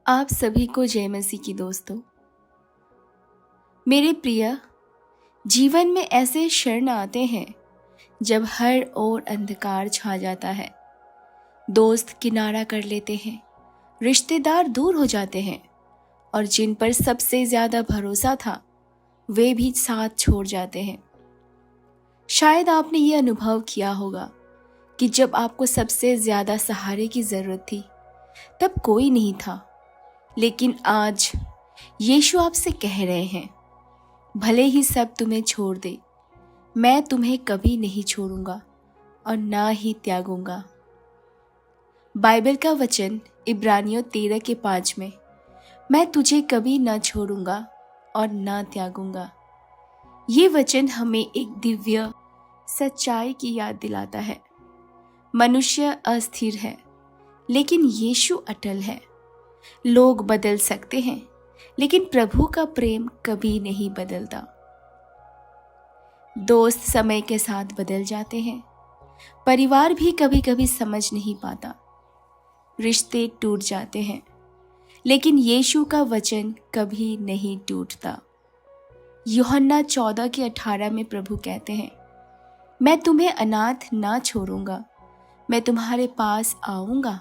आप सभी को जय मसीह की दोस्तों। मेरे प्रिय, जीवन में ऐसे क्षण आते हैं जब हर ओर अंधकार छा जाता है। दोस्त किनारा कर लेते हैं, रिश्तेदार दूर हो जाते हैं और जिन पर सबसे ज्यादा भरोसा था वे भी साथ छोड़ जाते हैं। शायद आपने ये अनुभव किया होगा कि जब आपको सबसे ज्यादा सहारे की जरूरत थी तब कोई नहीं था, लेकिन आज यीशु आपसे कह रहे हैं, भले ही सब तुम्हें छोड़ दे, मैं तुम्हें कभी नहीं छोड़ूंगा और ना ही त्यागूंगा। बाइबल का वचन इब्रानियों 13:5 में, मैं तुझे कभी ना छोड़ूंगा और ना त्यागूंगा। ये वचन हमें एक दिव्य सच्चाई की याद दिलाता है। मनुष्य अस्थिर है, लेकिन यीशु अटल है। लोग बदल सकते हैं, लेकिन प्रभु का प्रेम कभी नहीं बदलता। दोस्त समय के साथ बदल जाते हैं, परिवार भी कभी कभी समझ नहीं पाता, रिश्ते टूट जाते हैं, लेकिन यीशु का वचन कभी नहीं टूटता। यूहन्ना 14:18 में प्रभु कहते हैं, मैं तुम्हें अनाथ ना छोड़ूंगा, मैं तुम्हारे पास आऊंगा।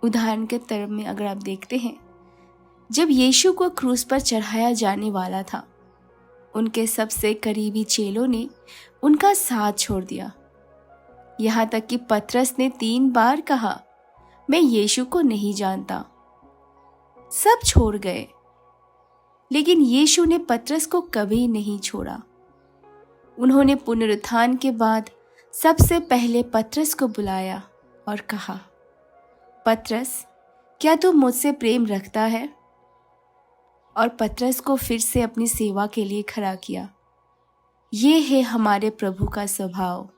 उदाहरण के तरफ में अगर आप देखते हैं, जब यीशु को क्रूस पर चढ़ाया जाने वाला था, उनके सबसे करीबी चेलों ने उनका साथ छोड़ दिया। यहाँ तक कि पतरस ने 3 बार कहा, मैं यीशु को नहीं जानता। सब छोड़ गए, लेकिन यीशु ने पतरस को कभी नहीं छोड़ा। उन्होंने पुनरुत्थान के बाद सबसे पहले पतरस को बुलाया और कहा, पतरस, क्या तू मुझसे प्रेम रखता है? और पतरस को फिर से अपनी सेवा के लिए खड़ा किया। ये है हमारे प्रभु का स्वभाव।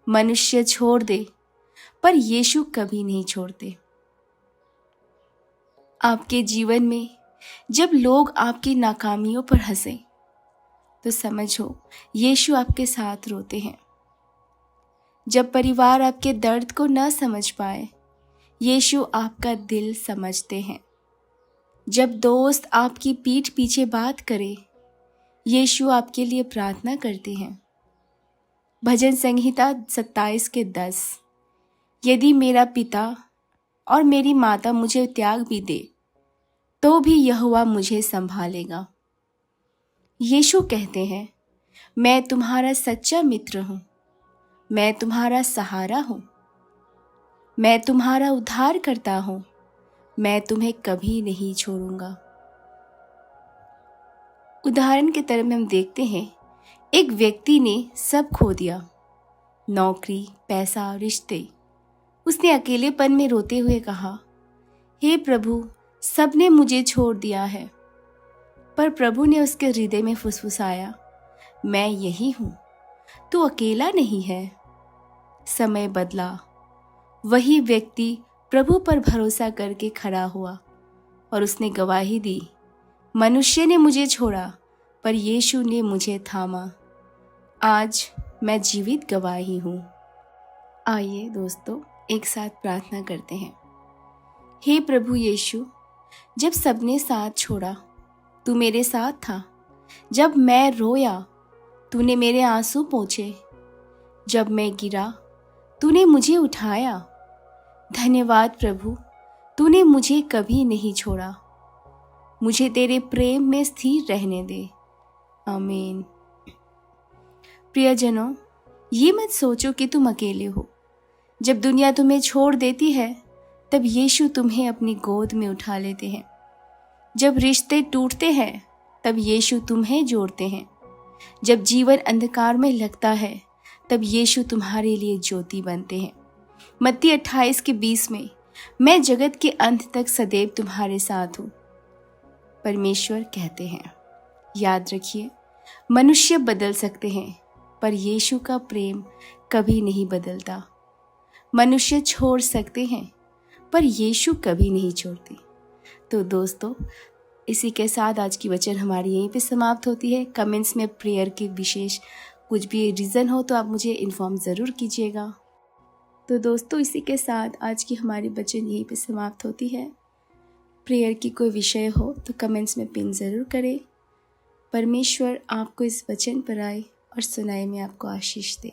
मनुष्य छोड़ दे, पर यीशु कभी नहीं छोड़ते। आपके जीवन में जब लोग आपकी नाकामियों पर हंसे, तो समझो यीशु आपके साथ रोते हैं। जब परिवार आपके दर्द को न समझ पाए, यीशु आपका दिल समझते हैं। जब दोस्त आपकी पीठ पीछे बात करे, यीशु आपके लिए प्रार्थना करते हैं। भजन संहिता 27:10, यदि मेरा पिता और मेरी माता मुझे त्याग भी दे, तो भी यहोवा मुझे संभालेगा। यीशु कहते हैं, मैं तुम्हारा सच्चा मित्र हूँ, मैं तुम्हारा सहारा हूँ, मैं तुम्हारा उद्धार करता हूँ, मैं तुम्हें कभी नहीं छोड़ूंगा। उदाहरण के तरफ में हम देखते हैं, एक व्यक्ति ने सब खो दिया, नौकरी, पैसा, रिश्ते। उसने अकेलेपन में रोते हुए कहा, हे प्रभु, सबने मुझे छोड़ दिया है। पर प्रभु ने उसके हृदय में फुसफुसाया, मैं यही हूँ, तू अकेला नहीं है। समय बदला, वही व्यक्ति प्रभु पर भरोसा करके खड़ा हुआ और उसने गवाही दी, मनुष्य ने मुझे छोड़ा, पर यीशु ने मुझे थामा। आज मैं जीवित गवाही हूँ। आइए दोस्तों, एक साथ प्रार्थना करते हैं। हे प्रभु यीशु, जब सबने साथ छोड़ा, तू मेरे साथ था। जब मैं रोया, तूने मेरे आंसू पोंछे। जब मैं गिरा, तूने मुझे उठाया। धन्यवाद प्रभु, तूने मुझे कभी नहीं छोड़ा। मुझे तेरे प्रेम में स्थिर रहने दे। आमीन। प्रियजनों, ये मत सोचो कि तुम अकेले हो। जब दुनिया तुम्हें छोड़ देती है, तब यीशु तुम्हें अपनी गोद में उठा लेते हैं। जब रिश्ते टूटते हैं, तब यीशु तुम्हें जोड़ते हैं। जब जीवन अंधकार में लगता है, तब यीशु तुम्हारे लिए ज्योति बनते हैं। मत्ती 28:20 में, मैं जगत के अंत तक सदैव तुम्हारे साथ हूँ, परमेश्वर कहते हैं। याद रखिए, मनुष्य बदल सकते हैं, पर यीशु का प्रेम कभी नहीं बदलता। मनुष्य छोड़ सकते हैं, पर यीशु कभी नहीं छोड़ते। तो दोस्तों, इसी के साथ आज की वचन हमारी यहीं पे समाप्त होती है। कमेंट्स में प्रेयर की विशेष कुछ भी रीज़न हो तो आप मुझे इन्फॉर्म ज़रूर कीजिएगा। तो दोस्तों, इसी के साथ आज की हमारी वचन यहीं पे समाप्त होती है। प्रेयर की कोई विषय हो तो कमेंट्स में पिन ज़रूर करें। परमेश्वर आपको इस वचन पर आए और सुनाए में आपको आशीष दे।